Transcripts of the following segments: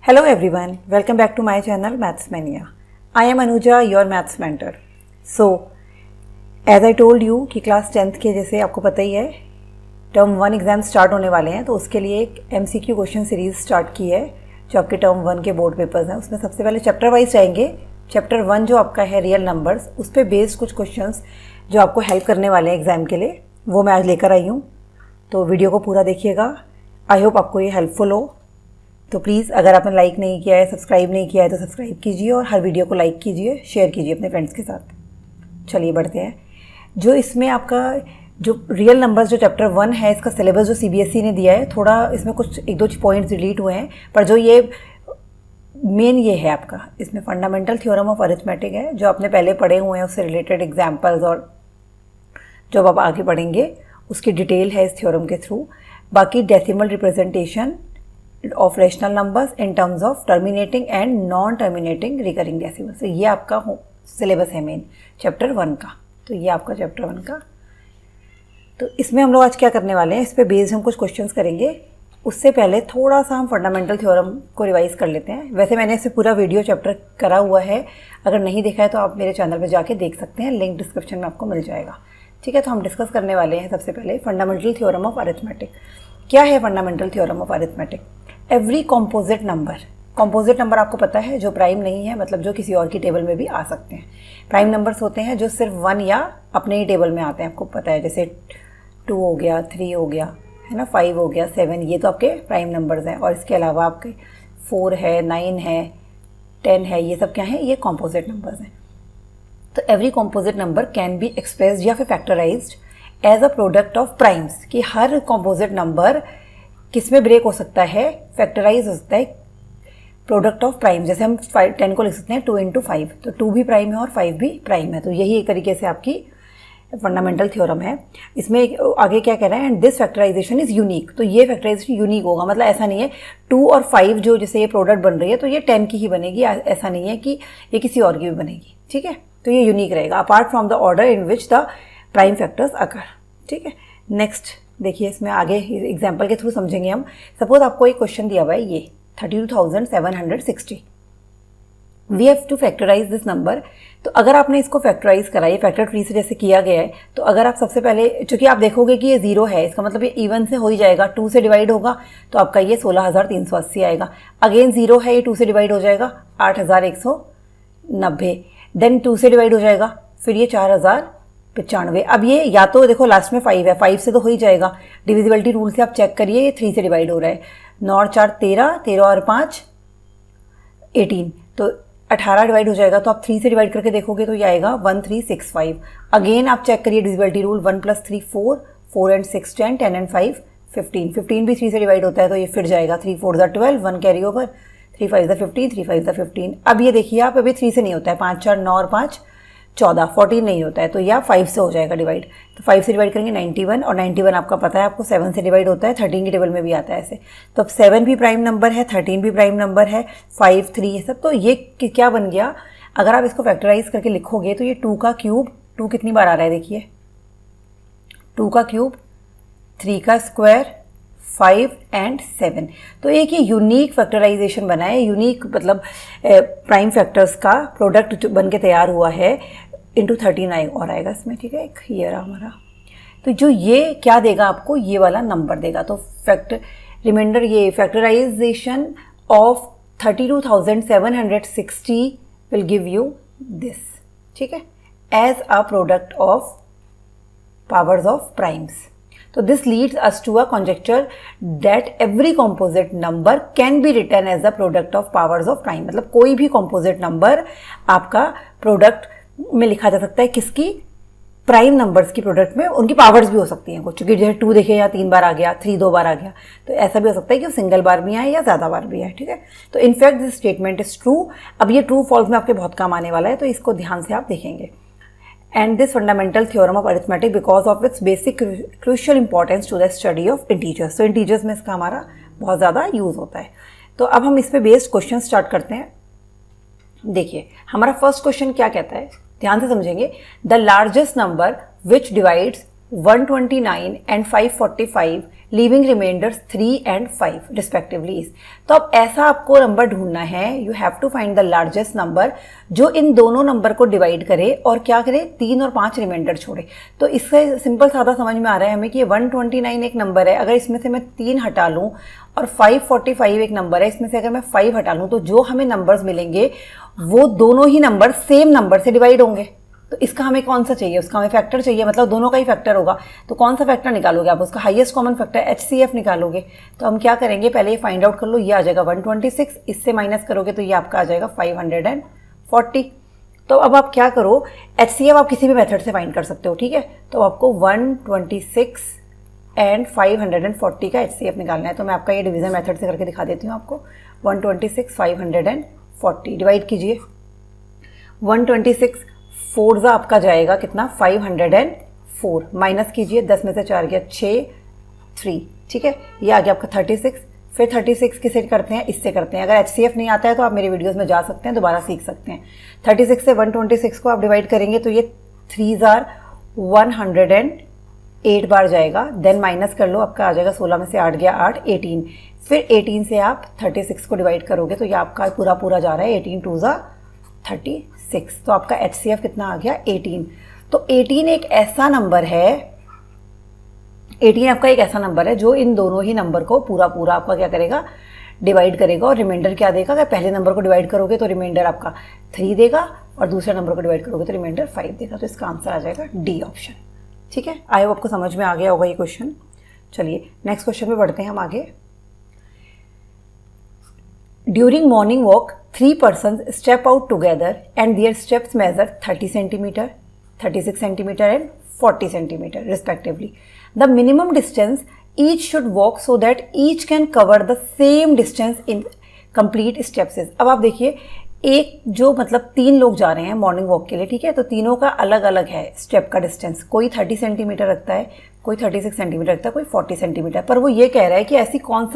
Hello everyone, welcome back to my channel Maths Mania. I am Anuja, your maths mentor. So, as I told you कि class 10th के जैसे आपको पता ही है term 1 exam start होने वाले हैं, तो उसके लिए एक MCQ क्वेश्चन सीरीज़ स्टार्ट की है जो आपके टर्म 1 के बोर्ड पेपर्स हैं. उसमें सबसे पहले चैप्टर वाइज जाएंगे. चैप्टर 1 जो आपका है रियल नंबर्स, उस पर बेस्ड कुछ क्वेश्चंस जो आपको हेल्प करने वाले हैं एग्ज़ाम के लिए, वो मैं आज लेकर आई हूँ. तो वीडियो को पूरा देखिएगा. आई होप आपको ये हेल्पफुल हो. तो प्लीज़ अगर आपने लाइक नहीं किया है, सब्सक्राइब नहीं किया है तो सब्सक्राइब कीजिए और हर वीडियो को लाइक कीजिए, शेयर कीजिए अपने फ्रेंड्स के साथ. चलिए बढ़ते हैं. जो इसमें आपका जो रियल नंबर्स जो चैप्टर 1 है, इसका सिलेबस जो CBSE ने दिया है, थोड़ा इसमें कुछ एक दो पॉइंट्स डिलीट हुए हैं, पर जो ये मेन ये है आपका, इसमें फंडामेंटल थ्योरम ऑफ अरिथमेटिक है जो आपने पहले पढ़े हुए हैं, उससे रिलेटेड एग्जाम्पल्स और जो आप आगे पढ़ेंगे उसकी डिटेल है इस थ्योरम के थ्रू. बाकी decimal representation of rational numbers in terms of terminating and non terminating recurring decimal. तो ये आपका सिलेबस है मेन चैप्टर 1 का. तो ये आपका चैप्टर 1 का. तो इसमें हम लोग आज क्या करने वाले हैं, इस पे बेस्ड हम कुछ क्वेश्चंस करेंगे. उससे पहले थोड़ा सा हम फंडामेंटल थ्योरम को रिवाइज कर लेते हैं. वैसे मैंने इसे पूरा वीडियो चैप्टर करा हुआ है, अगर नहीं देखा है तो आप मेरे चैनल पर जाके देख सकते हैं, लिंक डिस्क्रिप्शन में आपको मिल जाएगा. ठीक है, तो हम डिस्कस करने वाले हैं सबसे पहले फंडामेंटल थ्योरम ऑफ अरिथमेटिक. क्या है fundamental theorem of arithmetic? Every composite number आपको पता है जो प्राइम नहीं है, मतलब जो किसी और की टेबल में भी आ सकते हैं. प्राइम नंबर्स होते हैं जो सिर्फ 1 या अपने ही टेबल में आते हैं, आपको पता है, जैसे 2 हो गया, 3 हो गया, है ना, 5 हो गया, 7, ये तो आपके प्राइम नंबर्स हैं. और इसके अलावा आपके 4 है, 9 है, 10 है, ये सब क्या है, ये कॉम्पोजिट नंबर्स हैं. तो every composite number can be expressed या फिर factorized as a product of primes. कि हर कॉम्पोजिट नंबर किस में ब्रेक हो सकता है, फैक्टराइज हो सकता है प्रोडक्ट ऑफ प्राइम. जैसे हम 10 को लिख सकते हैं 2 × 5, तो 2 भी प्राइम है और 5 भी प्राइम है. तो यही एक तरीके से आपकी फंडामेंटल थ्योरम है. इसमें आगे क्या कह रहा है, and this factorization is unique. तो ये फैक्टराइजेशन यूनिक होगा, मतलब ऐसा नहीं है 2 और 5 जो जैसे ये प्रोडक्ट बन रही है तो ये 10 की ही बनेगी, ऐसा नहीं है कि ये किसी और की भी बनेगी. ठीक है, तो ये यूनिक रहेगा apart from the order in which the prime factors occur. ठीक है, नेक्स्ट देखिए, इसमें आगे एग्जाम्पल के थ्रू समझेंगे हम. सपोज आपको एक क्वेश्चन दिया हुआ है, ये 32,760. We have to factorize this number. तो अगर आपने इसको फैक्टराइज करा, ये फैक्टर ट्री से जैसे किया गया है, तो अगर आप सबसे पहले, चूंकि आप देखोगे कि ये 0 है, इसका मतलब ये इवन से हो ही जाएगा. 2 से डिवाइड होगा तो आपका ये 16,380 आएगा. अगेन 0 है, ये 2 से डिवाइड हो जाएगा 8,190. देन 2 से डिवाइड हो जाएगा, फिर ये 4,095. अब ये या तो देखो लास्ट में 5 है, 5 से तो हो ही जाएगा. डिविजिबिलिटी रूल से आप चेक करिए, ये 3 से डिवाइड हो रहा है. 9 और 4 13, 13 और 5 18, तो 18 डिवाइड हो जाएगा. तो आप 3 से डिवाइड करके देखोगे तो ये आएगा 1365. अगेन आप चेक करिए डिविजिबिलिटी रूल, 1 + 3 4, 4 and 6 10, 10 and 5 15. 15 भी 3 से डिवाइड होता है, तो ये फिर जाएगा 3 4 12, 1 कैरी ओवर, 3 5 15, 3 5 15. अब ये देखिए आप, अभी 3 से नहीं होता है, 5 4 9 और 5 14, 14 नहीं होता है, तो यह 5 से हो जाएगा डिवाइड. तो 5 से डिवाइड करेंगे 91, और 91 आपका पता है, आपको 7 से डिवाइड होता है, 13 की टेबल में भी आता है ऐसे. तो अब 7 भी प्राइम नंबर है, 13 भी प्राइम नंबर है, 5 3 ये सब. तो ये क्या बन गया, अगर आप इसको फैक्टराइज करके लिखोगे तो ये 2 का क्यूब, 2 कितनी बार आ रहा है देखिए, 2 का क्यूब, 3 का स्क्वायर, 5 and 7. तो एक ये यूनिक फैक्टराइजेशन बना है. यूनिक मतलब प्राइम फैक्टर्स का प्रोडक्ट जो बन के तैयार हुआ है, इंटू 13 और आएगा इसमें. ठीक है, एक ये रहा हमारा. तो जो ये क्या देगा आपको, ये वाला नंबर देगा. तो रिमाइंडर, ये factorization of 32,760 will give you this. ठीक है, as a product of powers of primes. So this leads us to a conjecture that every composite number can be written as the product of powers of prime. मतलब कोई भी composite number आपका product में लिखा जा सकता है, किसकी, प्राइम नंबर्स की प्रोडक्ट में. उनकी पावर्स भी हो सकती हैं कुछ, क्योंकि जैसे 2 देखे या 3 बार आ गया, 3 2 बार आ गया, तो ऐसा भी हो सकता है कि सिंगल बार भी आए या ज़्यादा बार भी आए. ठीक है, तो in fact this statement is true. अब ये ट्रू फॉल्स में आपके बहुत काम आने वाला है, तो इसको ध्यान से आप देखेंगे. And this fundamental theorem of arithmetic because of its basic crucial importance to the study of integers. So integers में इसका हमारा बहुत ज़्यादा यूज़ होता है. तो अब हम इस पे बेस्ड क्वेश्चन स्टार्ट करते हैं. देखिए हमारा फर्स्ट क्वेश्चन क्या कहता है, ध्यान से समझेंगे. The largest number which divides 129 and 545 leaving remainders 3 and 5 respectively is. तो अब ऐसा आपको नंबर ढूंढना है, you have to find the largest number जो इन दोनों नंबर को डिवाइड करे और क्या करे, 3 और 5 रिमाइंडर छोड़े। तो इससे सिंपल सादा समझ में आ रहा है हमें कि 129 एक नंबर है, अगर इसमें से मैं 3 हटा लूँ, और 545 एक नंबर है, इसमें से अगर मैं 5 हटा लूँ, तो जो हमें नंबर्स मिलेंगे वो दोनों ही नंबर सेम नंबर से डिवाइड होंगे। तो इसका हमें कौन सा चाहिए, उसका हमें फैक्टर चाहिए, मतलब दोनों का ही फैक्टर होगा। तो कौन सा फैक्टर निकालोगे आप, उसका हाईएस्ट कॉमन फैक्टर HCF निकालोगे। तो हम क्या करेंगे, पहले ये फाइंड आउट कर लो, ये आ जाएगा 126, इससे माइनस करोगे तो ये आपका आ जाएगा 540। तो अब आप क्या करो, HCF आप किसी भी मेथड से फाइंड कर सकते हो, ठीक है। तो आपको 126 and 540 का HCF निकालना है। तो मैं आपका ये डिवीजन मेथड से करके दिखा देती हूँ आपको। 126 540 डिवाइड कीजिए, 126 4 आपका जाएगा कितना, 504, माइनस कीजिए, 10 में से 4 गया 6 3, ठीक है। ये आ गया आपका 36। फिर 36 किसे करते हैं, इससे करते हैं। अगर HCF नहीं आता है तो आप मेरे वीडियोस में जा सकते हैं, दोबारा सीख सकते हैं। 36 से 126 को आप डिवाइड करेंगे तो ये 3 108 बार जाएगा। देन माइनस कर लो, आपका आ जाएगा 16 में से 8 गया 8, 18। फिर 18 से आप 36 को डिवाइड करोगे तो ये आपका पूरा जा रहा है, 18 2 36। तो आपका HCF कितना आ गया, 18। तो 18 एक ऐसा नंबर है, 18 आपका एक ऐसा नंबर है जो इन दोनों ही नंबर को पूरा आपका क्या करेगा, डिवाइड करेगा। और रिमाइंडर क्या देगा, अगर पहले नंबर को डिवाइड करोगे तो रिमाइंडर आपका 3 देगा, और दूसरे नंबर को डिवाइड करोगे तो रिमाइंडर 5 देगा। तो इसका आंसर आ जाएगा डी ऑप्शन, ठीक है। आई होप आपको समझ में आ गया होगा ये क्वेश्चन। चलिए नेक्स्ट क्वेश्चन में बढ़ते हैं हम आगे। During morning walk, 3 persons step out together and their steps measure 30 centimeter, 36 centimeter and 40 centimeter respectively. The minimum distance each should walk so that each can cover the same distance in complete steps is। अब आप देखिए, एक जो मतलब 3 लोग जा रहे हैं मॉर्निंग वॉक के लिए, ठीक है। तो तीनों का अलग अलग है स्टेप का डिस्टेंस, कोई 30 सेंटीमीटर रखता है, कोई 36 सेंटीमीटर रखता है, कोई 40 सेंटीमीटर। पर वो ये कह रहा है कि ऐसी कौन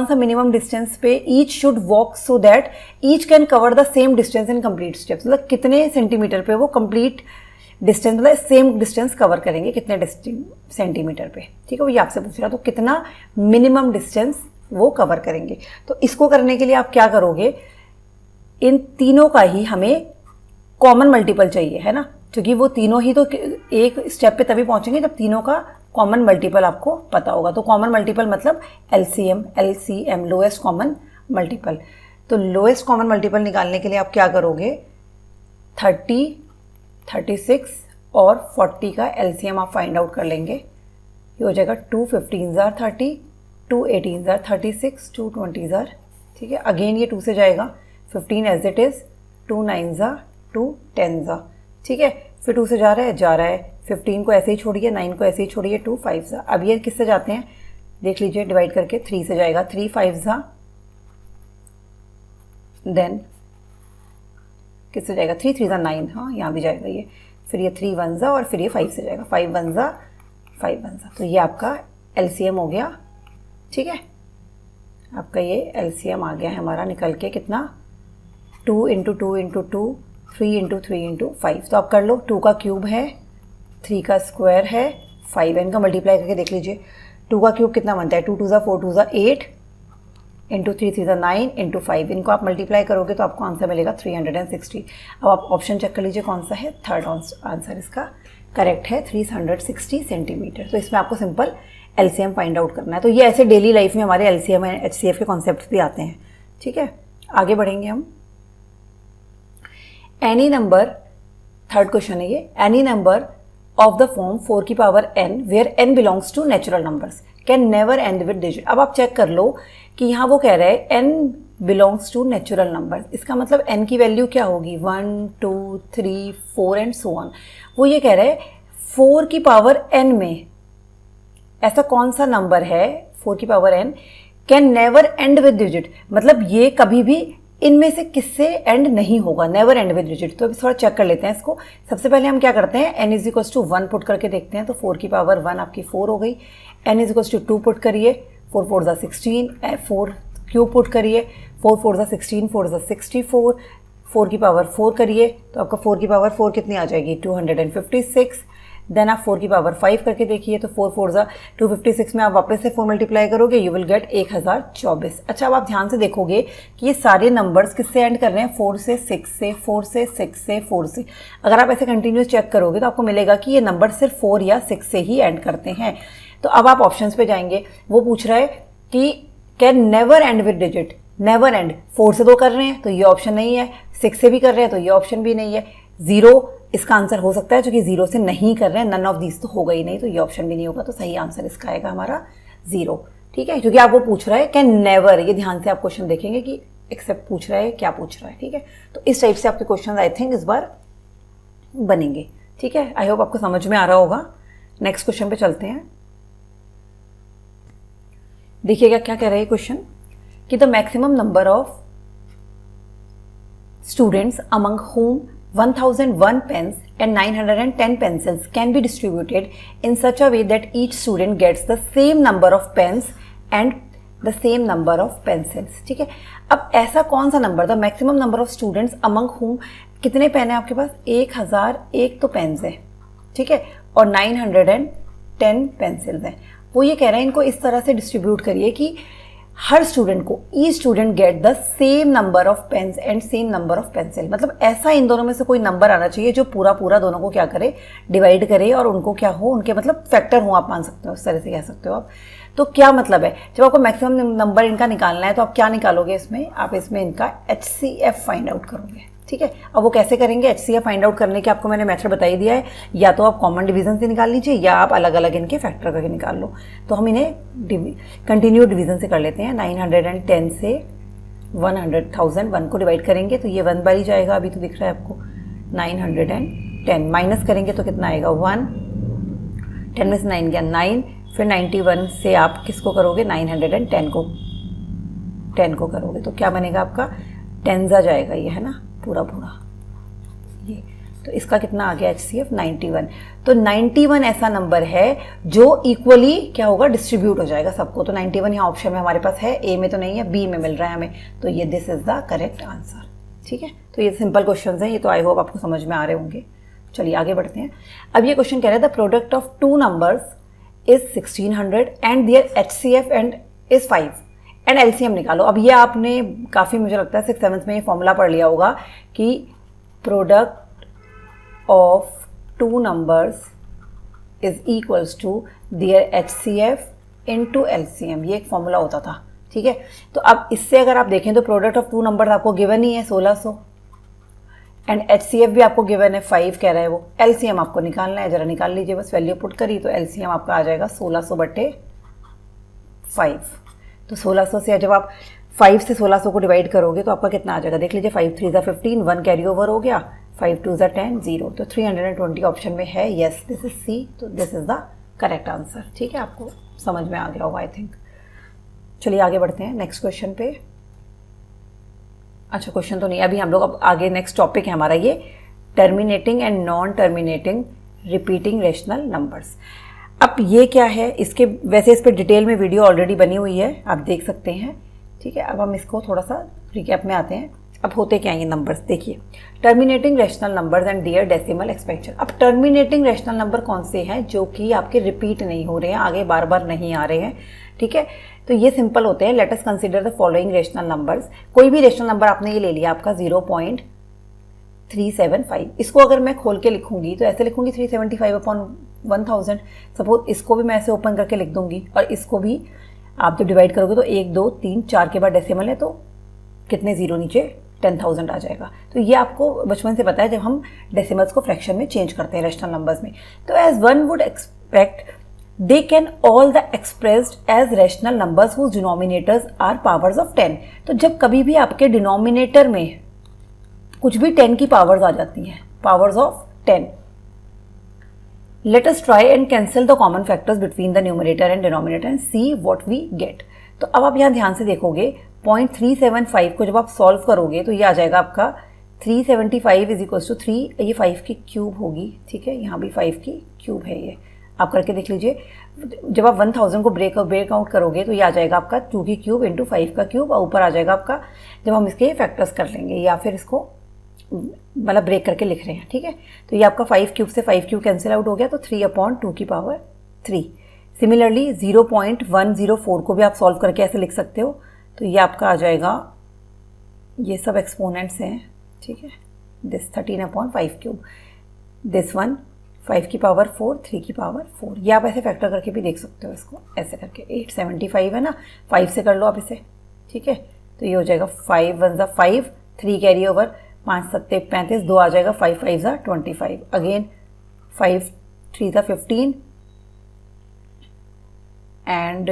सा मिनिमम डिस्टेंस पे each should walk so that each can cover the same distance in complete steps. मतलब कितने सेंटीमीटर पे वो कंप्लीट डिस्टेंस, मतलब सेम डिस्टेंस कवर करेंगे कितने सेंटीमीटर पे, ठीक है। वो ये आपसे पूछ रहा, तो कितना मिनिमम डिस्टेंस वो कवर करेंगे। तो इसको करने के लिए आप क्या करोगे, इन तीनों का ही हमें कॉमन मल्टीपल चाहिए, है ना, क्योंकि वो तीनों ही तो एक स्टेप पे तभी पहुंचेंगे जब तीनों का कॉमन मल्टीपल आपको पता होगा। तो कॉमन मल्टीपल मतलब LCM लोएस्ट कॉमन मल्टीपल। तो लोएस्ट कॉमन मल्टीपल निकालने के लिए आप क्या करोगे, 30, 36 और 40 का LCM आप फाइंड आउट कर लेंगे। ये हो जाएगा 2 15s 30, 2 18s 36, 2 20s, ठीक है। अगेन ये 2 से जाएगा, 15 as it is, 2 9s 2 10s, ठीक है। फिर 2 से जा रहा है 15 को ऐसे ही छोड़िए, 9 को ऐसे ही छोड़िए, 2 5s। अब ये किससे जाते हैं देख लीजिए, डिवाइड करके 3 से जाएगा, 3 5s, देन किससे जाएगा, 3 3s 9, हाँ यहाँ भी जाएगा ये। फिर ये 3 1s और फिर ये 5 से जाएगा, 5 1s 5 1s। तो ये आपका LCM हो गया, ठीक है। आपका ये LCM आ गया है हमारा निकल के कितना, 2 × 2 × 2, 3 × 3 × 5। तो आप कर लो, 2 का क्यूब है, 3 का स्क्वायर है, 5 इनका मल्टीप्लाई करके देख लीजिए। 2 का क्यूब कितना बनता है, 2 2 4 2 8 × 3 3 9 × 5। इनको आप मल्टीप्लाई करोगे तो आपको आंसर मिलेगा 360। अब आप ऑप्शन चेक कर लीजिए कौन सा है, थर्ड आंसर इसका करेक्ट है, 360 सेंटीमीटर। तो इसमें आपको सिंपल LCM फाइंड आउट करना है। तो ये ऐसे डेली लाइफ में हमारे LCM एंड HCF के कॉन्सेप्ट भी आते हैं, ठीक है। आगे बढ़ेंगे हम। एनी नंबर, थर्ड क्वेश्चन है ये, any number of the form 4 की power n where n belongs to natural numbers can never end with digit. अब आप चेक कर लो कि यहाँ वो कह रहा है n belongs to natural numbers, इसका मतलब n की वैल्यू क्या होगी, 1 2 3 4 एंड सो ऑन। वो ये कह रहा है 4 की पावर n में ऐसा कौन सा नंबर है, 4 की power n can never end with digit, मतलब ये कभी भी इनमें से किससे एंड नहीं होगा, नेवर एंड विद डिजिट। तो अभी थोड़ा चेक कर लेते हैं इसको। सबसे पहले हम क्या करते हैं, n = 1 पुट करके देखते हैं। तो 4 की पावर 1 आपकी 4 हो गई, n = 2 पुट करिए, 4 4 16, 4 क्यूब पुट करिए, 4 4 16, 4 64, 4 की पावर 4 करिए तो आपका 4 की पावर 4 कितनी आ जाएगी, 256। देन आप 4 की पावर 5 करके देखिए, तो 4 4 ज़ा 256 में आप वापस से 4 मल्टीप्लाई करोगे, यू विल गेट 1024। अच्छा, अब आप ध्यान से देखोगे कि ये सारे नंबर्स किससे एंड कर रहे हैं, 4 से 6 से, 4 से 6 से, 4 से। अगर आप ऐसे कंटिन्यूस चेक करोगे तो आपको मिलेगा कि ये नंबर सिर्फ 4 या 6 से ही एंड करते हैं। तो अब आप ऑप्शंस पे जाएंगे, वो पूछ रहा है कि can never end with digit, never and, 4 से 2 कर रहे हैं तो ये ऑप्शन नहीं है, 6 से भी कर रहे हैं तो ये ऑप्शन भी नहीं है, 0 इसका आंसर हो सकता है, क्योंकि 0 से नहीं कर रहे हैं, नन ऑफ दीज तो होगा ही नहीं, तो ये ऑप्शन भी नहीं होगा, तो सही आंसर इसका आएगा हमारा 0। ठीक है, क्योंकि आपको पूछ रहा है कैन नेवर, ये ध्यान से आप क्वेश्चन देखेंगे कि एक्सेप्ट पूछ रहा है, क्या पूछ रहा है। ठीक है, तो इस टाइप से आपके क्वेश्चन आई थिंक इस बार बनेंगे। ठीक है, आई होप आपको समझ में आ रहा होगा। नेक्स्ट क्वेश्चन पे चलते हैं। देखिएगा क्या कह रहे हैं क्वेश्चन, कि the maximum number of students among whom 1001 pens and 910 pencils can be distributed in such a way that each student gets the same number of pens and the same number of pencils। ठीक है, अब ऐसा कौन सा number, the maximum number of students among whom, कितने pen है आपके पास, 1001 तो पेन्स है, ठीक है, और 910 पेंसिल्स हैं। वो ये कह रहे हैं इनको इस तरह से डिस्ट्रीब्यूट करिए कि हर स्टूडेंट को, each student get the same number of pens and same number of pencil. मतलब ऐसा इन दोनों में से कोई नंबर आना चाहिए जो पूरा पूरा दोनों को क्या करे, डिवाइड करे, और उनको क्या हो, उनके मतलब फैक्टर हो, आप मान सकते हो, उस तरह से कह सकते हो आप। तो क्या मतलब है, जब आपको मैक्सिमम नंबर इनका निकालना है तो आप क्या निकालोगे इसमें, आप इसमें इनका HCF फाइंड आउट करोगे। ठीक है, अब वो कैसे करेंगे, HCF फाइंड आउट करने के आपको मैंने मेथड बता ही दिया है, या तो आप कॉमन डिवीजन से निकाल लीजिए या आप अलग अलग इनके फैक्टर करके निकाल लो। तो हम इन्हें कंटिन्यू डिवीजन से कर लेते हैं। 910 से 100,001 को डिवाइड करेंगे तो ये 1 बार ही जाएगा, अभी तो दिख रहा है आपको। 910 माइनस करेंगे तो कितना आएगा, 1, 10 में से 9 गया 9, फिर 91 से आप किसको करोगे, 910 को 10 को करोगे तो क्या बनेगा आपका, 10 जा जाएगा ये, है ना, पूरा पूरा ये। तो इसका कितना आ गया HCF, 91। तो 91 ऐसा नंबर है जो इक्वली क्या होगा, डिस्ट्रीब्यूट हो जाएगा सबको। तो 91 यहाँ ऑप्शन में हमारे पास है, ए में तो नहीं है, बी में मिल रहा है हमें, तो ये this is the correct answer. ठीक है, तो ये सिंपल क्वेश्चंस हैं, ये तो आई होप आपको समझ में आ रहे होंगे। चलिए आगे बढ़ते हैं। अब ये क्वेश्चन कह रहा है the product of 2 numbers is 1600 and their HCF and is 5 and LCM निकालो। अब ये आपने काफ़ी, मुझे लगता है 6th-7th में ये फॉर्मूला पढ़ लिया होगा कि product of 2 numbers is equals to their HCF into LCM, ये एक फॉर्मूला होता था। ठीक है, तो अब इससे अगर आप देखें तो प्रोडक्ट ऑफ 2 नंबर्स आपको गिवन ही है 1600 एंड HCF भी आपको गिवन है 5 कह रहा है वो। LCM आपको निकालना है, जरा निकाल लीजिए, बस वैल्यू पुट करी तो LCM आपका आ जाएगा 1600/5। तो 1600 से जब आप 5 से 1600 को डिवाइड करोगे तो आपका कितना आ जाएगा, देख लीजिए, 5 3 15, 1 कैरी ओवर हो गया, 5 2 10, 0। तो 320 ऑप्शन में है, यस दिस इज C, तो this is the correct answer. ठीक है, आपको समझ में आ गया होगा आई थिंक। चलिए आगे बढ़ते हैं नेक्स्ट क्वेश्चन पे। अच्छा, क्वेश्चन तो नहीं, अभी हम लोग अब आगे नेक्स्ट टॉपिक है हमारा ये terminating and non terminating repeating rational numbers. अब ये क्या है, इसके वैसे इस पर डिटेल में वीडियो ऑलरेडी बनी हुई है, आप देख सकते हैं। ठीक है, अब हम इसको थोड़ा सा रिकैप में आते हैं। अब होते क्या हैं ये नंबर्स, देखिए, terminating rational numbers and their decimal expansion. अब टर्मिनेटिंग रेशनल नंबर कौन से हैं, जो कि आपके रिपीट नहीं हो रहे हैं, आगे बार बार नहीं आ रहे हैं। ठीक है, तो ये सिंपल होते हैं। Let us consider the following rational numbers. कोई भी रेशनल नंबर आपने ये ले लिया आपका 0.375, इसको अगर मैं खोल के लिखूंगी तो ऐसे लिखूंगी 375/1000। सपोज इसको भी मैं ऐसे ओपन करके लिख दूंगी, और इसको भी आप जब डिवाइड करोगे तो 1 2 3 4 के बाद डेसिमल है तो कितने जीरो नीचे, 10,000 आ जाएगा। तो ये आपको बचपन से पता है जब हम डेसिमल्स को फ्रैक्शन में चेंज करते हैं रेशनल नंबर्स में। तो as one would expect they can all the expressed as rational numbers whose denominators are powers of 10। तो जब कभी भी आपके डिनोमिनेटर में कुछ भी 10 की पावर्स आ जाती हैं, powers of 10, let us try and cancel the common factors between the numerator and denominator and see what we get। तो अब आप यहाँ ध्यान से देखोगे 0.375 को जब आप सॉल्व करोगे तो ये आ जाएगा आपका 375 इज इक्वल्स टू 3, ये 5 की क्यूब होगी। ठीक है, यहाँ भी 5 की क्यूब है, ये आप करके देख लीजिए। जब आप 1000 को ब्रेक आउट करोगे तो ये आ जाएगा आपका 2 की क्यूब इंटू 5 का क्यूब, और ऊपर आ जाएगा आपका, जब हम इसके फैक्टर्स कर लेंगे या फिर इसको मतलब ब्रेक करके लिख रहे हैं, ठीक है। तो ये आपका 5 क्यूब से 5 क्यूब कैंसिल आउट हो गया, तो 3/2 की पावर 3। सिमिलरली 0.104 को भी आप सॉल्व करके ऐसे लिख सकते हो। तो ये आपका आ जाएगा, ये सब एक्सपोनेंट्स हैं, ठीक है। दिस 13/5 क्यूब, दिस वन 5 की पावर 4, 3 की पावर 4। ये आप ऐसे फैक्टर करके भी देख सकते हो इसको, ऐसे करके 875 है ना, 5 से कर लो आप इसे, ठीक है। तो ये हो जाएगा 5 1 ज़ा 5, 3 कैरी ओवर, 5 7 35, 2 आ जाएगा, 5 5 ज़ा 25, अगेन 5 3 ज़ा 15 एंड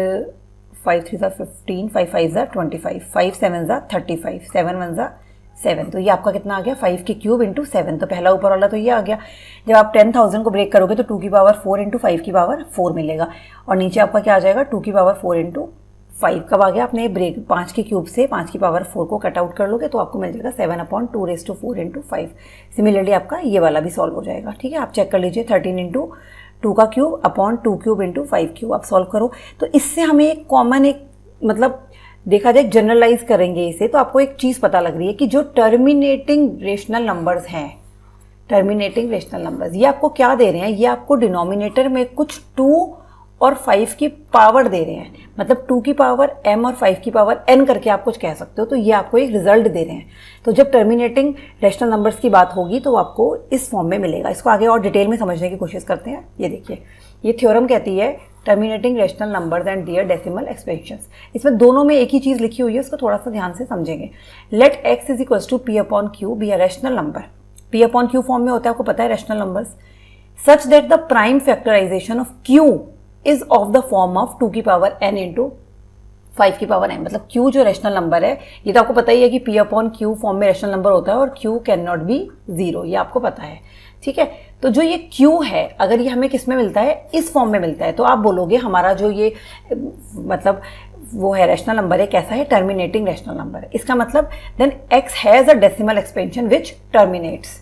5 3 ज़ा 15, 5 5 ज़ा 25, 5 7 ज़ा 35, 7 1 ज़ा 7। तो ये आपका कितना आ गया, 5 के क्यूब इंटू 7। तो पहला ऊपर वाला तो ये आ गया। जब आप 10,000 को ब्रेक करोगे तो 2 की पावर 4 इंटू 5 की पावर 4 मिलेगा, और नीचे आपका क्या आ जाएगा, 2 की पावर 4 इंटू 5 कब आ गया, आपने ब्रेक 5 के क्यूब से 5 की पावर 4 को कट आउट कर लोगे तो आपको मिल जाएगा 7/2⁴ इंटू 5। सिमिलरली आपका ये वाला भी सॉल्व हो जाएगा, ठीक है। आप चेक कर लीजिए, 13 इंटू 2 का cube upon 2 cube into 5 cube आप सॉल्व करो। तो इससे हमें एक कॉमन, एक मतलब देखा जाए जनरलाइज करेंगे इसे, तो आपको एक चीज़ पता लग रही है कि जो टर्मिनेटिंग रेशनल नंबर्स हैं, टर्मिनेटिंग रेशनल नंबर्स, ये आपको क्या दे रहे हैं, ये आपको डिनोमिनेटर में कुछ 2 और 5 की पावर दे रहे हैं, मतलब 2 की पावर m और 5 की पावर n करके आप कुछ कह सकते हो। तो ये आपको एक रिजल्ट दे रहे हैं। तो जब टर्मिनेटिंग रेशनल नंबर्स की बात होगी तो आपको इस फॉर्म में मिलेगा। इसको आगे और डिटेल में समझने की कोशिश करते हैं। ये देखिए, ये थ्योरम कहती है terminating rational numbers and their decimal expansions. इसमें दोनों में एक ही चीज़ लिखी हुई है, उसको थोड़ा सा ध्यान से समझेंगे। Let x is equals to p/q be a rational number. p/q form में होता है, आपको पता है rational numbers, such that the prime factorisation of q is of the form of 2 की पावर n इंटू 5 की पावर n। मतलब q जो रेशनल नंबर है, ये तो आपको पता ही है कि p/q फॉर्म में रेशनल नंबर होता है और q कैन नॉट बी 0, ये आपको पता है, ठीक है। तो जो ये q है, अगर ये हमें किस में मिलता है, इस फॉर्म में मिलता है, तो आप बोलोगे हमारा जो ये मतलब वो है रेशनल नंबर है, कैसा है, टर्मिनेटिंग रेशनल नंबर है। इसका मतलब then x has a decimal expansion which terminates.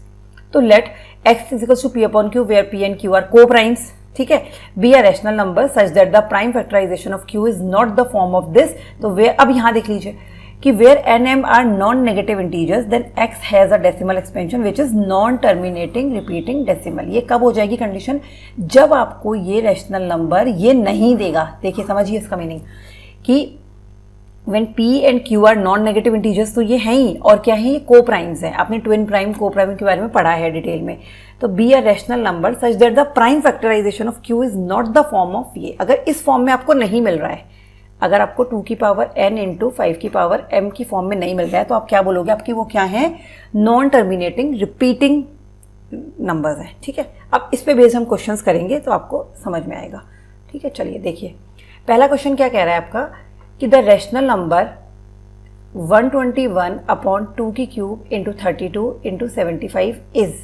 तो let x is equals to p/q where p and q are coprimes, ठीक है, be a rational number such that the prime factorisation of q is not the form of this. तो वे अब यहां देख लीजिए कि where n m are non negative integers then x has a decimal expansion which is non terminating repeating decimal. ये कब हो जाएगी कंडीशन, जब आपको ये रेशनल नंबर ये नहीं देगा। देखिए समझिए इसका मीनिंग कि when p and q are non negative integers, तो ये हैं ही, और क्या है, ये को प्राइम्स हैं। आपने ट्विन प्राइम को प्राइम के बारे में पढ़ा है डिटेल में। तो be a rational number such that the prime factorisation of q is not the form of ये। अगर इस फॉर्म में आपको नहीं मिल रहा है, अगर आपको 2 की पावर n इंटू 5 की पावर m की फॉर्म में नहीं मिल रहा है, तो आप क्या बोलोगे, आपकी वो क्या है, नॉन टर्मिनेटिंग रिपीटिंग नंबर्स हैं, ठीक है। अब इस पे बेस हम क्वेश्चंस करेंगे तो आपको समझ में आएगा, ठीक है। चलिए देखिए, पहला क्वेश्चन क्या कह रहा है आपका कि द रेशनल नंबर 121/2 की क्यूब इंटू 32 इंटू 75 इज।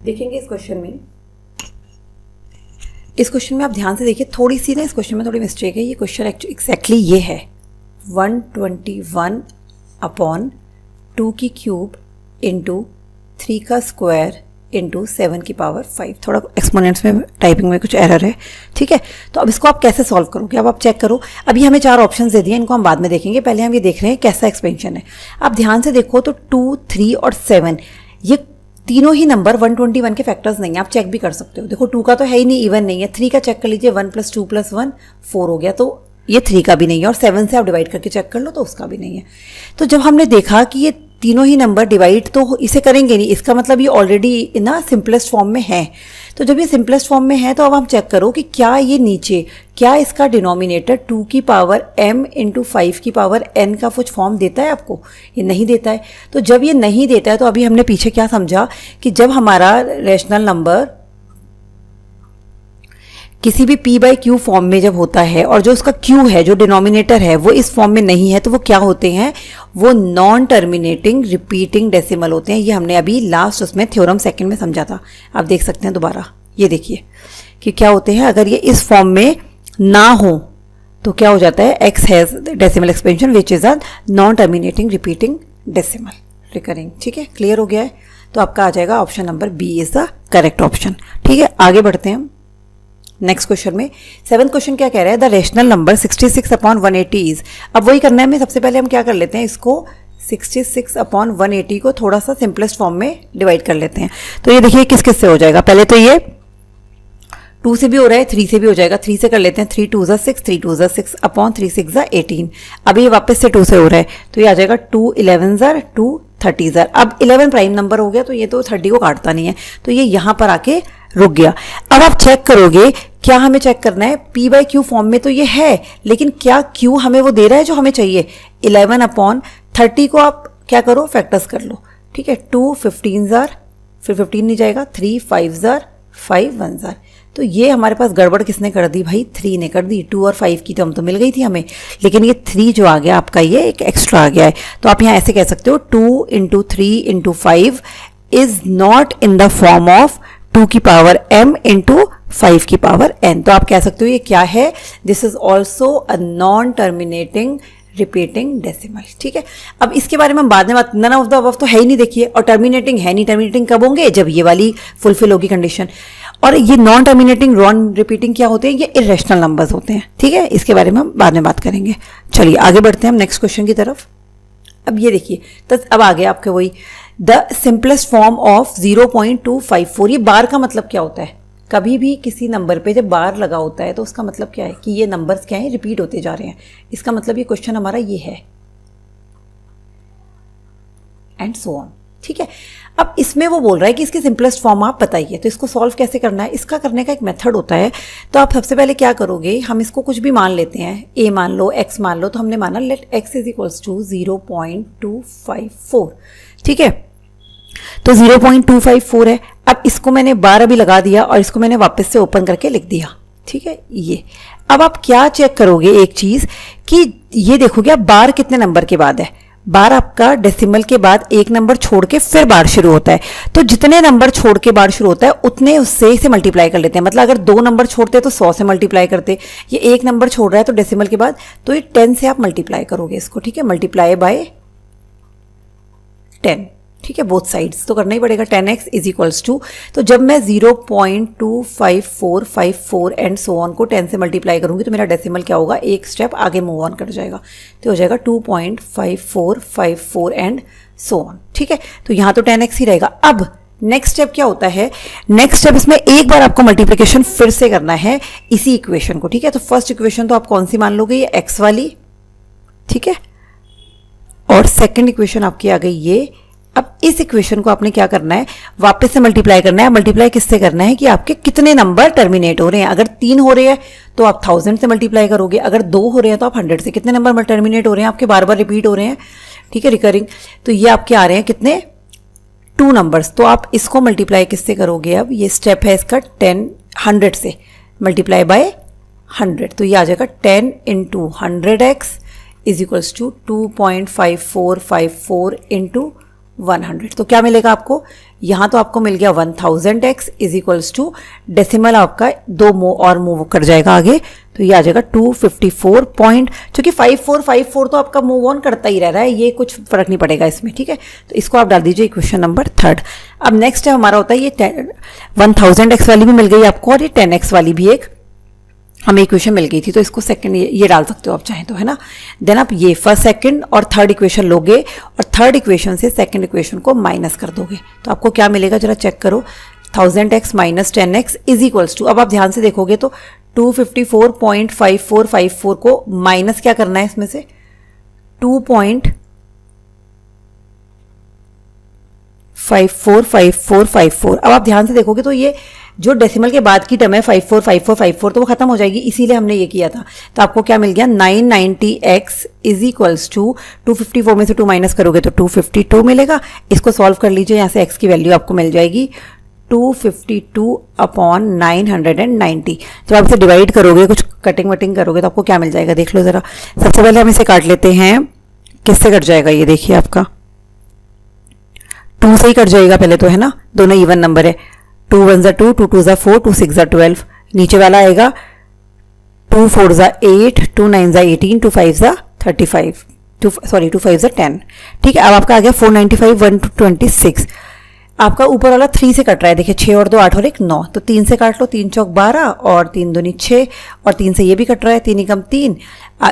देखेंगे इस क्वेश्चन में, इस क्वेश्चन में आप ध्यान से देखिए, थोड़ी सी ना इस क्वेश्चन में थोड़ी मिस्टेक है। ये क्वेश्चन एक्जैक्टली ये है 121/2 की क्यूब इंटू 3 का स्क्वायर इंटू 7 की पावर 5। थोड़ा एक्सपोनेंट्स में टाइपिंग में कुछ एरर है, ठीक है। तो अब इसको आप कैसे सॉल्व करोगे, अब आप चेक करो। अभी हमें 4 ऑप्शंस दे दिए, इनको हम बाद में देखेंगे, पहले हम ये देख रहे हैं कैसा एक्सपेंशन है। आप ध्यान से देखो तो 2, 3 और 7 ये तीनों ही नंबर 121 के फैक्टर्स नहीं है, आप चेक भी कर सकते हो। देखो 2 का तो है ही नहीं, इवन नहीं है। 3 का चेक कर लीजिए, 1 + 2 + 1 4 हो गया, तो ये 3 का भी नहीं है। और 7 से आप डिवाइड करके चेक कर लो तो उसका भी नहीं है। तो जब हमने देखा कि ये तीनों ही नंबर डिवाइड तो इसे करेंगे नहीं, इसका मतलब ये ऑलरेडी ना सिंपलेस्ट फॉर्म में है। तो जब ये सिंपलेस्ट फॉर्म में है तो अब हम चेक करो कि क्या ये नीचे, क्या इसका डिनोमिनेटर 2 की पावर m इंटू 5 की पावर n का कुछ फॉर्म देता है आपको, ये नहीं देता है। तो जब ये नहीं देता है तो अभी हमने पीछे क्या समझा कि जब हमारा रेशनल नंबर किसी भी p/q फॉर्म में जब होता है और जो उसका q है, जो डिनोमिनेटर है, वो इस फॉर्म में नहीं है, तो वो क्या होते हैं, वो नॉन टर्मिनेटिंग रिपीटिंग डेसिमल होते हैं। ये हमने अभी लास्ट उसमें थ्योरम सेकंड में समझा था, आप देख सकते हैं दोबारा। ये देखिए कि क्या होते हैं, अगर ये इस फॉर्म में ना हो तो क्या हो जाता है, x has decimal expansion which is a non terminating repeating decimal recurring. ठीक है, क्लियर हो गया है। तो आपका आ जाएगा option number B is the correct option. ठीक है, आगे बढ़ते हैं हम। नेक्स्ट क्वेश्चन में 7th क्वेश्चन क्या कह रहा है, the rational number 66 upon 180 is. अब वही करना है हमें, सबसे पहले हम क्या कर लेते हैं, इसको 66 अपॉन 180 को थोड़ा सा सिंपलेस्ट फॉर्म में डिवाइड कर लेते हैं। तो ये देखिए किस किस से हो जाएगा, पहले तो ये 2 से भी हो रहा है, 3 से भी हो जाएगा। 3 से कर लेते हैं, 3 2 ज़ा 6, 3 2 ज़ा 6 अपॉन 3 6 ज़ा 18। अब ये वापस से 2 से हो रहा है, तो ये आ जाएगा 2 11 ज़ा 2 30 ज़ा। अब 11 प्राइम नंबर हो गया, तो ये तो 30 को काटता नहीं है, तो ये यहाँ पर आके रुक गया। अब आप चेक करोगे, क्या हमें चेक करना है, P बाई Q फॉर्म में तो ये है, लेकिन क्या Q हमें वो दे रहा है जो हमें चाहिए। 11 अपॉन 30 को आप क्या करो, फैक्टर्स कर लो, ठीक है। 2 15 ज़ार, फिर 15 नहीं जाएगा, 3 5 ज़ार 5 1 ज़ार। तो ये हमारे पास गड़बड़ किसने कर दी भाई, 3 ने कर दी। 2 और 5 की टर्म तो मिल गई थी हमें, लेकिन ये 3 जो आ गया आपका, ये एक एक्स्ट्रा आ गया है। तो आप यहाँ ऐसे कह सकते हो 2 into 3 into 5 is not in the form of 2 की पावर m इंटू 5 की पावर n। तो आप कह सकते हो ये क्या है, this is also a non terminating repeating decimal, ठीक है। अब इसके बारे में हम बाद में बात, नन ऑफ द अबव तो है ही नहीं देखिए, और टर्मिनेटिंग है नहीं। टर्मिनेटिंग कब होंगे, जब ये वाली फुलफिल होगी कंडीशन। और ये नॉन टर्मिनेटिंग नॉन रिपीटिंग क्या होते हैं, ये इरेशनल नंबर्स होते हैं, ठीक है। इसके बारे में हम बाद में बात करेंगे। चलिए आगे बढ़ते हैं हम नेक्स्ट क्वेश्चन की तरफ। अब ये देखिए, तो अब आ गया आपके वही द सिंपलेस्ट फॉर्म ऑफ 0.254। ये बार का मतलब क्या होता है, कभी भी किसी नंबर पे जब बार लगा होता है तो उसका मतलब क्या है कि ये नंबर्स क्या है, रिपीट होते जा रहे हैं। इसका मतलब ये क्वेश्चन हमारा ये है, एंड सो ऑन, ठीक है। अब इसमें वो बोल रहा है कि इसकी सिंपलेस्ट फॉर्म आप बताइए, तो इसको सॉल्व कैसे करना है, इसका करने का एक मेथड होता है। तो आप सबसे पहले क्या करोगे, हम इसको कुछ भी मान लेते हैं, a मान लो, x मान लो। तो हमने माना let x is equals to 0.254, ठीक है। तो 0.254 है। अब इसको मैंने बार अभी लगा दिया और इसको मैंने वापस से ओपन करके लिख दिया, ठीक है। ये अब आप क्या चेक करोगे, एक चीज कि ये देखोगे आप बार कितने नंबर के बाद है। बार आपका डेसिमल के बाद एक नंबर छोड़ के फिर बार शुरू होता है। तो जितने नंबर छोड़ के बार शुरू होता है उतने उससे इसे मल्टीप्लाई कर लेते हैं। मतलब अगर 2 नंबर छोड़ते तो 100 से मल्टीप्लाई करते, ये एक नंबर छोड़ रहा है तो डेसिमल के बाद, तो ये 10 से आप मल्टीप्लाई करोगे इसको, ठीक है। मल्टीप्लाई बाय 10, ठीक है। बोथ साइड्स तो करना ही पड़ेगा। 10x इज इक्वल्स टू, तो जब मैं 0.25454 एंड सो ऑन को 10 से मल्टीप्लाई करूंगी तो मेरा डेसिमल क्या होगा, एक स्टेप आगे मूव ऑन कर जाएगा, तो हो जाएगा 2.5454 एंड सो ऑन, ठीक है। तो यहाँ तो 10x ही रहेगा। अब नेक्स्ट स्टेप क्या होता है, नेक्स्ट स्टेप इसमें एक बार आपको मल्टीप्लिकेशन फिर से करना है इसी इक्वेशन को, ठीक है। तो फर्स्ट इक्वेशन तो आप कौन सी मान लोगे, ये x वाली, ठीक है। और सेकेंड इक्वेशन आपकी आ गई ये। अब इस इक्वेशन को आपने क्या करना है, वापस से मल्टीप्लाई करना है। मल्टीप्लाई किससे करना है कि आपके कितने नंबर टर्मिनेट हो रहे हैं। अगर 3 हो रहे हैं तो आप 1000 से मल्टीप्लाई करोगे, अगर 2 हो रहे हैं तो आप 100 से। कितने नंबर टर्मिनेट हो रहे हैं आपके, बार बार रिपीट हो रहे हैं, ठीक है, रिकरिंग। तो ये आपके आ रहे हैं कितने, 2 नंबर्स। तो आप इसको मल्टीप्लाई किससे करोगे, अब ये स्टेप है इसका 100 से मल्टीप्लाई बाय 100। तो ये आ जाएगा 10 into 100x is equals to 2.5454 into 100। तो क्या मिलेगा आपको, यहाँ तो आपको मिल गया 1000x is equals to, decimal आपका 2 और मूव कर जाएगा आगे, तो ये आ जाएगा 254 पॉइंट, क्योंकि 5454 तो आपका मूव ऑन करता ही रह रहा है, ये कुछ फर्क नहीं पड़ेगा इसमें, ठीक है। तो इसको आप डाल दीजिए इक्वेशन नंबर 3। अब नेक्स्ट है हमारा होता है ये 1000x वाली भी मिल गई आपको, और ये 10x वाली भी एक हमें इक्वेशन मिल गई थी। तो इसको सेकंड ये डाल सकते हो आप चाहें तो, है ना। देन आप ये फर्स्ट सेकंड और थर्ड इक्वेशन लोगे और थर्ड इक्वेशन से सेकंड इक्वेशन को माइनस कर दोगे, तो आपको क्या मिलेगा जरा चेक करो। 1000x minus 10x is equals to, अब आप ध्यान से देखोगे तो 254.5454 को माइनस क्या करना है इसमें से 2.545454। अब आप ध्यान से देखोगे तो ये जो डेसिमल के बाद की टर्म है 545454 तो वो खत्म हो जाएगी, इसीलिए हमने ये किया था। तो आपको क्या मिल गया 990x इज इक्वल्स टू 254 में से 2 माइनस करोगे तो 252 मिलेगा। इसको सॉल्व कर लीजिए, यहाँ से x की वैल्यू आपको मिल जाएगी 252 अपॉन 990। जब आप इसे डिवाइड करोगे, कुछ कटिंग वटिंग करोगे तो आपको क्या मिल जाएगा देख लो ज़रा। सबसे पहले हम इसे काट लेते हैं, किससे कट जाएगा ये देखिए आपका 2 से ही कट जाएगा पहले तो, है ना, दोनों इवन नंबर है। 2 1 ज़ा 2, 2 2 ज़ा 4, 2 6 ज़ा 12। नीचे वाला आएगा 2 4 ज़ा 8, 2 9 ज़ा 18, 2 5 ज़ा 35, 2 5 ज़ा 10, ठीक है। अब आपका आ गया 495 126। आपका ऊपर वाला 3 से कट रहा है, देखिए 6 और 2 8 और 1 9, तो 3 से काट लो, 3 चौक 12 और 3 दूनी 6 और 3 से ये भी कट रहा है, 3 एकम 3,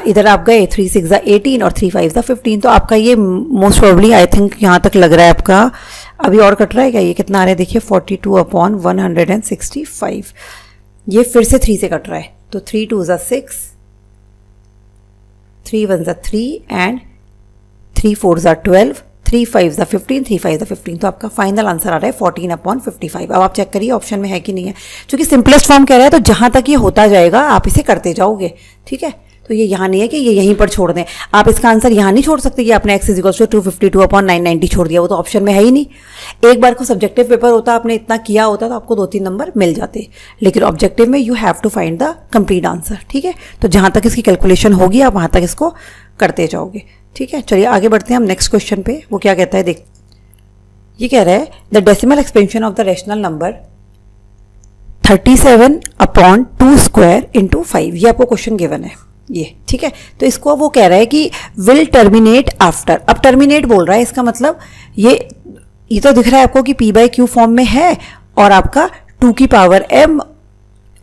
इधर आप गए 3 6 18 और 3 5 15। तो आपका ये मोस्ट प्रोबेबली आई थिंक यहाँ तक लग रहा है आपका। अभी और कट रहा है क्या, ये कितना आ रहा है देखिए 42/165, ये फिर से 3 से कट रहा है, तो 3 2 6, 3 1 3 एंड 3 4 12, 3 5 15, 3 5 15। तो आपका फाइनल आंसर आ रहा है 14/55। अब आप चेक करिए ऑप्शन में है कि नहीं है, क्योंकि सिंपलेस्ट फॉर्म कह रहा है तो जहाँ तक ये होता जाएगा आप इसे करते जाओगे, ठीक है। तो ये यहाँ नहीं है कि ये यहीं पर छोड़ दें, आप इसका आंसर यहाँ नहीं छोड़ सकते कि आपने x = 252/990 छोड़ दिया, वो तो ऑप्शन में है ही नहीं। एक बार को सब्जेक्टिव पेपर होता, आपने इतना किया होता तो आपको 2-3 नंबर मिल जाते, लेकिन ऑब्जेक्टिव में you have to find the complete answer, ठीक है। तो जहाँ तक इसकी कैलकुलेशन होगी आप वहाँ तक इसको करते जाओगे, ठीक है। चलिए आगे बढ़ते हैं हम नेक्स्ट क्वेश्चन पे। वो क्या कहता है देख, ये कह रहा है the decimal expansion of the rational number 37/2 square into 5, ये आपको क्वेश्चन गिवन है ये, ठीक है। तो इसको वो कह रहा है कि विल टर्मिनेट आफ्टर, अब टर्मिनेट बोल रहा है, इसका मतलब ये तो दिख रहा है आपको कि p/q फॉर्म में है और आपका 2 की पावर m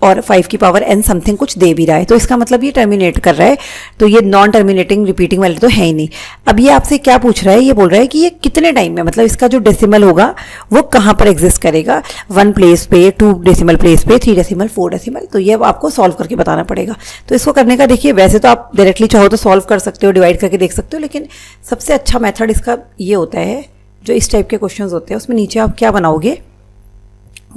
और 5 की पावर n समथिंग कुछ दे भी रहा है, तो इसका मतलब ये टर्मिनेट कर रहा है, तो ये नॉन टर्मिनेटिंग रिपीटिंग वाले तो है ही नहीं। अब ये आपसे क्या पूछ रहा है, ये बोल रहा है कि ये कितने टाइम में, मतलब इसका जो डेसिमल होगा वो कहाँ पर एग्जिस्ट करेगा, 1 प्लेस पे, 2 डेसिमल प्लेस पे, 3 डेसिमल, 4 डेसिमल। तो ये आपको सॉल्व करके बताना पड़ेगा। तो इसको करने का देखिए, वैसे तो आप डायरेक्टली चाहो तो सॉल्व कर सकते हो, डिवाइड करके देख सकते हो, लेकिन सबसे अच्छा मेथड इसका ये होता है, जो इस टाइप के क्वेश्चन होते हैं उसमें नीचे आप क्या बनाओगे,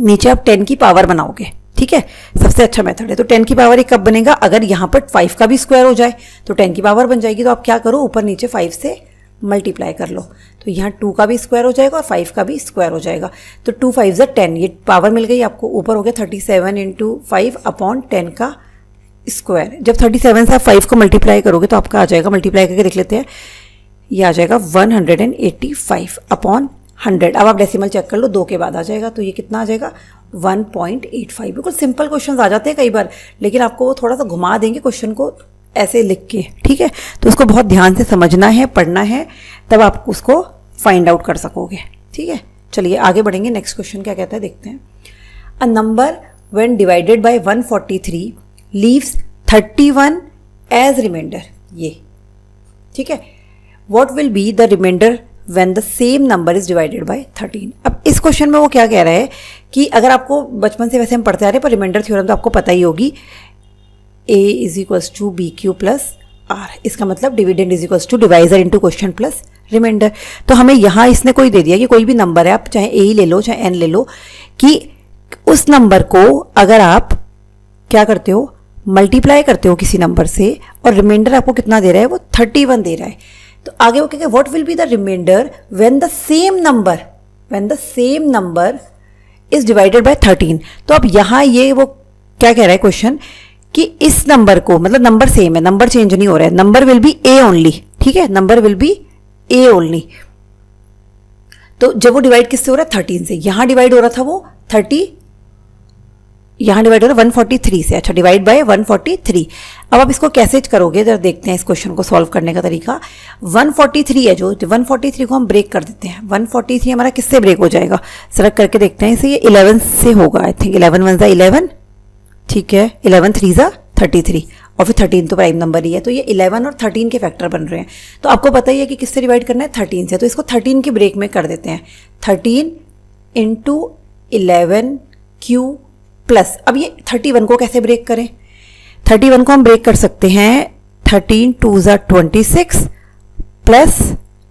नीचे आप 10 की पावर बनाओगे, ठीक है। सबसे अच्छा मेथड है। तो 10 की पावर एक कब बनेगा, अगर यहाँ पर 5 का भी स्क्वायर हो जाए तो 10 की पावर बन जाएगी। तो आप क्या करो, ऊपर नीचे 5 से मल्टीप्लाई कर लो, तो यहाँ 2 का भी स्क्वायर हो जाएगा और 5 का भी स्क्वायर हो जाएगा। तो 2 5 10, ये पावर मिल गई आपको, ऊपर हो गया 37 × 5/10 का स्क्वायर। जब 37 से आप 5 को मल्टीप्लाई करोगे तो आपका आ जाएगा, मल्टीप्लाई करके देख लेते हैं, ये आ जाएगा 185/100। अब आप डेसिमल चेक कर लो, 2 के बाद आ जाएगा, तो ये कितना आ जाएगा 1.85। बिल्कुल सिंपल क्वेश्चन आ जाते हैं कई बार, लेकिन आपको वो थोड़ा सा घुमा देंगे क्वेश्चन को ऐसे लिख के, ठीक है। तो उसको बहुत ध्यान से समझना है, पढ़ना है, तब आप उसको फाइंड आउट कर सकोगे, ठीक है। चलिए आगे बढ़ेंगे, नेक्स्ट क्वेश्चन क्या कहता है देखते हैं। A number when divided by 143 leaves 31 as remainder, ये ठीक है। What will be the remainder when the same number is divided by 13। अब इस क्वेश्चन में वो क्या कह रहा है कि अगर आपको बचपन से वैसे हम पढ़ते आ रहे हैं, पर रिमाइंडर थ्योरम तो आपको पता ही होगी, a = bq + r, इसका मतलब dividend = divisor into quotient plus remainder. तो हमें यहाँ इसने कोई दे दिया कि कोई भी नंबर है, आप चाहे a ही ले लो चाहे n ले लो, कि उस नंबर को अगर आप क्या करते हो, मल्टीप्लाई करते हो किसी नंबर से, और रिमाइंडर आपको कितना दे रहा है, वो 31 दे रहा है। तो आगे वो कहेगा what will be the remainder when the same number is divided by 13। तो अब यहाँ ये वो क्या कह रहा है क्वेश्चन, कि इस नंबर को, मतलब नंबर सेम है, नंबर चेंज नहीं हो रहा है, number will be A only, ठीक है, number will be A only. तो जब वो डिवाइड किससे हो रहा है, 13 से, यहाँ डिवाइड हो रहा था वो 30, यहाँ डिवाइड हो रहा है 143 से, अच्छा डिवाइड बाय 143। अब आप इसको कैसे करोगे जरा देखते हैं, इस क्वेश्चन को सॉल्व करने का तरीका। 143 है जो 143 को हम ब्रेक कर देते हैं, 143 हमारा किससे ब्रेक हो जाएगा, सरक करके देखते हैं इसे, ये 11 से होगा आई थिंक, 11 1 = 11, ठीक है, 11 3 = 33, और फिर 13 तो प्राइम नंबर ही है, तो ये 11 और 13 के फैक्टर बन रहे हैं। तो आपको पता ही है कि किससे डिवाइड करना है, 13 से, तो इसको 13 की ब्रेक में कर देते हैं, 13 × 11q प्लस, अब ये 31 को कैसे ब्रेक करें, 31 को हम ब्रेक कर सकते हैं, 13 2 = 26 प्लस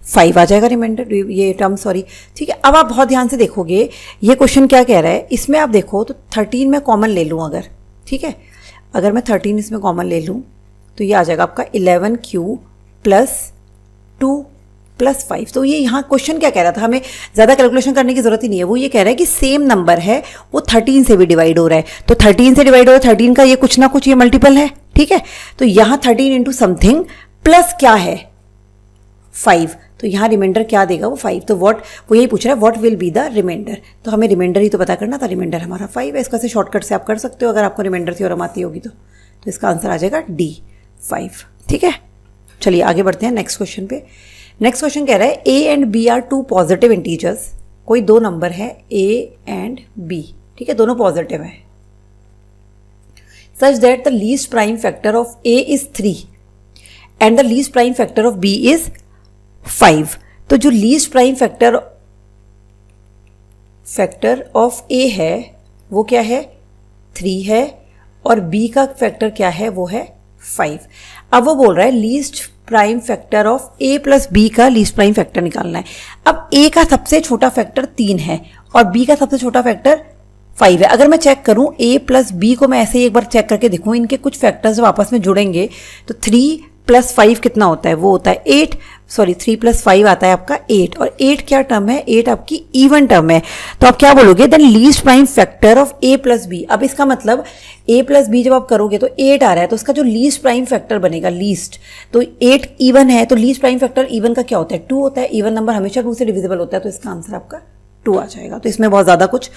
5 आ जाएगा रिमाइंडर, ये टर्म सॉरी, ठीक है। अब आप बहुत ध्यान से देखोगे ये क्वेश्चन क्या कह रहा है, इसमें आप देखो तो 13 मैं कॉमन ले लूँ अगर, ठीक है, अगर मैं 13 इसमें कॉमन ले लूँ तो ये आ जाएगा आपका 11q + 2 + 5। तो ये यहाँ क्वेश्चन क्या कह रहा था, हमें ज़्यादा कैलकुलेशन करने की जरूरत ही नहीं है, वो ये कह रहा है कि सेम नंबर है, वो 13 से भी डिवाइड हो रहा है, तो 13 से डिवाइड हो रहा है, 13 का ये कुछ ना कुछ ये मल्टीपल है, ठीक है। तो यहाँ 13 इंटू समथिंग प्लस क्या है 5, तो यहाँ रिमाइंडर क्या देगा वो 5। तो वो यही पूछ रहा है what will be the remainder, तो हमें रिमाइंडर ही तो पता करना था, रिमाइंडर हमारा 5 है। इसको ऐसे शॉर्टकट से आप कर सकते हो अगर आपको रिमाइंडर थ्योरम आती होगी तो इसका आंसर आ जाएगा D 5, ठीक है। चलिए आगे बढ़ते हैं नेक्स्ट क्वेश्चन पे। नेक्स्ट क्वेश्चन कह रहा है A and B are 2 positive integers कोई दो नंबर है A एंड B, ठीक है, दोनों पॉजिटिव हैं, such that the least prime factor of A is 3 and the least prime factor of B is 5. तो जो least prime factor of A है वो क्या है, 3 है, और B का फैक्टर क्या है, वो है 5. अब वो बोल रहा है least prime factor of A plus B का लीस्ट प्राइम फैक्टर निकालना है. अब A का सबसे छोटा फैक्टर 3 है और B का सबसे छोटा फैक्टर 5 है. अगर मैं चेक करूं A प्लस B को, मैं ऐसे ही एक बार चेक करके देखूं, इनके कुछ फैक्टर्स जब आपस में जुड़ेंगे तो 3 प्लस 5 कितना होता है, वो होता है 8, सॉरी 3 प्लस 5 आता है आपका 8, और 8 क्या टर्म है, 8 आपकी इवन टर्म है. तो आप क्या बोलोगे, then least prime factor of A plus B. अब इसका मतलब A प्लस B जब आप करोगे तो 8 आ रहा है, तो उसका जो लीस्ट प्राइम फैक्टर बनेगा, लीस्ट, तो 8 इवन है, तो लीस्ट प्राइम फैक्टर इवन का क्या होता है, 2 होता है. इवन नंबर हमेशा 2 से डिविजिबल होता है, तो इसका आंसर आपका 2 आ जाएगा. तो इसमें बहुत ज़्यादा कुछ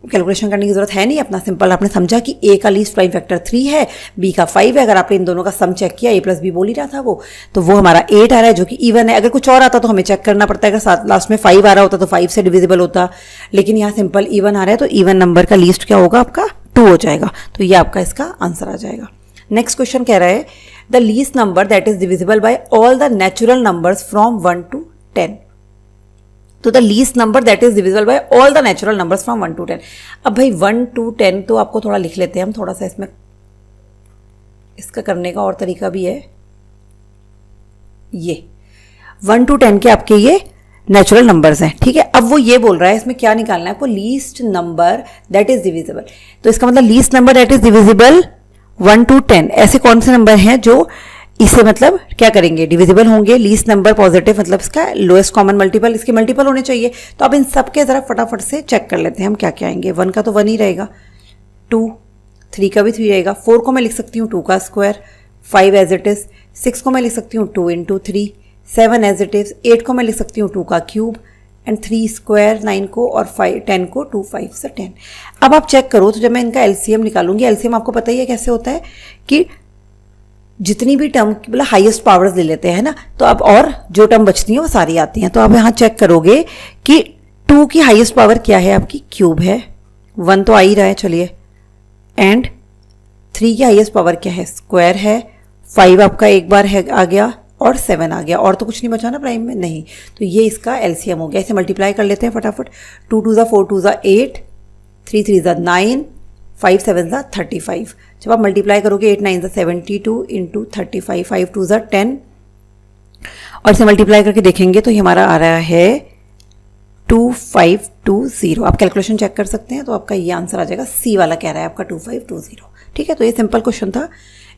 कैलकुलेशन करने की जरूरत है नहीं, अपना सिंपल आपने समझा कि A का लीस्ट प्राइम फैक्टर 3 है, B का 5 है. अगर आपने इन दोनों का सम चेक किया, A प्लस B बोल ही रहा था वो, तो वो हमारा 8 आ रहा है जो कि इवन है. अगर कुछ और आता तो हमें चेक करना पड़ता है, अगर लास्ट में 5 आ रहा होता तो 5 से डिविजिबल होता, लेकिन यहाँ सिंपल इवन आ रहा है, तो इवन नंबर का लीस्ट क्या होगा, आपका 2 हो जाएगा. तो ये आपका इसका आंसर आ जाएगा. नेक्स्ट क्वेश्चन कह रहा है the least number that is divisible by all the natural numbers from 1 to 10. तो the least number that is divisible by all the natural numbers from 1 to 10. अब भाई 1 to 10 तो आपको थोड़ा लिख लेते हैं हम, थोड़ा सा इसमें इसका करने का और तरीका भी है. ये 1 to 10 के आपके ये नेचुरल नंबर्स हैं, ठीक है. अब वो ये बोल रहा है इसमें क्या निकालना है आपको, least number that is divisible. तो इसका मतलब least number that is divisible 1 to 10, ऐसे कौन से नंबर हैं जो इसे मतलब क्या करेंगे, डिविजिबल होंगे. लीस्ट नंबर पॉजिटिव मतलब इसका लोएस्ट कॉमन मल्टीपल, इसके मल्टीपल होने चाहिए. तो अब इन सब के जरा फटाफट से चेक कर लेते हैं हम क्या क्या आएंगे. 1 का तो 1 ही रहेगा, 2, 3 का भी 3 रहेगा, 4 को मैं लिख सकती हूँ 2 का स्क्वायर, 5 एज इट इज, 6 को मैं लिख सकती हूँ 2 into 3, 7 एज इट इज, 8 को मैं लिख सकती हूँ 2 का क्यूब, एंड 3 स्क्वायर 9 को, और 10 को 2 5 से 10. अब आप चेक करो तो जब मैं इनका एलसीएम निकालूंगी, एलसीएम आपको पता ही है कैसे होता है कि जितनी भी टर्म मतलब हाईएस्ट पावर्स ले लेते हैं ना, तो अब और जो टर्म बचती हैं वो सारी आती हैं. तो आप यहाँ चेक करोगे कि 2 की हाईएस्ट पावर क्या है आपकी, क्यूब है, 1 तो आ ही रहा है, चलिए, एंड 3 की हाईएस्ट पावर क्या है, स्क्वायर है, 5 आपका एक बार है आ गया, और 7 आ गया, और तो कुछ नहीं बचा ना प्राइम में, नहीं. तो ये इसका एलसीएम हो गया. इसे मल्टीप्लाई कर लेते हैं फटाफट. 2 2 4 2 8, 3 3 9, 5 7 35. जब आप मल्टीप्लाई करोगे 8 9 72 इंटू 35, 5 2 10, और इसे मल्टीप्लाई करके देखेंगे तो ये हमारा आ रहा है 2520. आप कैलकुलेशन चेक कर सकते हैं, तो आपका ये आंसर आ जाएगा. सी वाला कह रहा है आपका 2520. ठीक है, तो ये सिंपल क्वेश्चन था,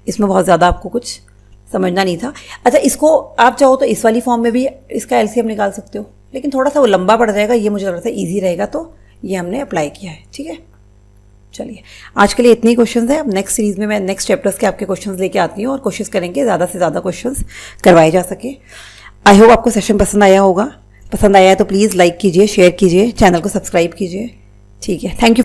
इसमें बहुत ज़्यादा आपको कुछ समझना नहीं था. अच्छा, इसको आप चाहो तो इस वाली फॉर्म में भी इसका एलसीएम निकाल सकते हो, लेकिन थोड़ा सा वो लंबा पड़ जाएगा. ये मुझे लग रहा था ईजी रहेगा, तो ये हमने अप्लाई किया है. ठीक है, चलिए आज के लिए इतने ही क्वेश्चंस हैं. अब नेक्स्ट सीरीज में मैं नेक्स्ट चैप्टर्स के आपके क्वेश्चंस लेके आती हूँ और कोशिश करेंगे ज़्यादा से ज़्यादा क्वेश्चंस करवाए जा सके. आई होप आपको सेशन पसंद आया होगा. पसंद आया है तो प्लीज़ लाइक कीजिए, शेयर कीजिए, चैनल को सब्सक्राइब कीजिए. ठीक है, थैंक यू.